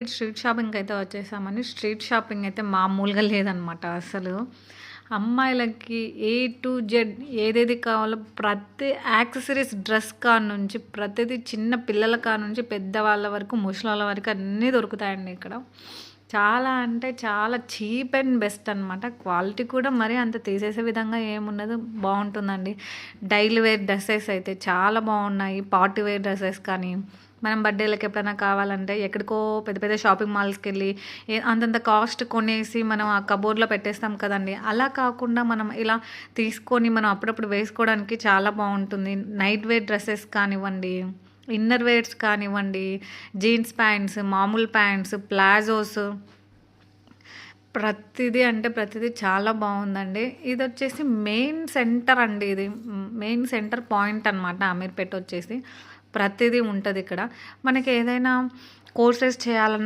Street షాపింగ్‌కి అయితే వచ్చేసామండి. స్ట్రీట్ షాపింగ్ అయితే మామూలుగా లేదనమాట అసలు. అమ్మాయిలకి ఏ టు జెడ్ ఏదేది కావాలో ప్రతి యాక్సెసరీస్ డ్రెస్ కాడ్నుంచి ప్రతిదీ చిన్న పిల్లల కాడ్నుంచి పెద్దవాళ్ళ వరకు, ముసలోళ్ళ వరకు అన్నీ దొరుకుతాయండి ఇక్కడ. చాలా అంటే చాలా చీప్ అండ్ బెస్ట్ అనమాట. క్వాలిటీ కూడా మరీ అంత తీసేసే విధంగా ఏముండదు. బావుంటుందండి. డైలీ వేర్ డ్రెసెస్ అయితే చాలా బావున్నాయి. పార్టీ వేర్ డ్రెసెస్ కానీ, మనం బర్త్‌డేలకి ఎప్పుడైనా కావాలంటే ఎక్కడికో పెద్ద పెద్ద షాపింగ్ మాల్స్‌కెళ్ళి అంతంత కాస్ట్ కొనేసి మనం ఆ కబోర్డ్‌లో పెట్టేస్తాం కదండీ! అలా కాకుండా మనం ఇలా తీసుకొని మనం అప్పుడప్పుడు వేసుకోవడానికి చాలా బావుంటుంది. నైట్ వేర్ డ్రెసెస్ కానివ్వండి, ఇన్నర్ వేర్స్ కానివ్వండి, జీన్స్ ప్యాంట్స్, మామూలు ప్యాంట్స్, ప్లాజోస్ ప్రతిదీ అంటే ప్రతిదీ చాలా బావుందండి. ఇదొచ్చేసి మెయిన్ సెంటర్ అండి ఇది. మెయిన్ సెంటర్ పాయింట్ అనమాట అమీర్పేట వచ్చేసి. ప్రతిదీ ఉంటదిక్కడ. మనకేదైనా కోర్సెస్ చేయాలన్నా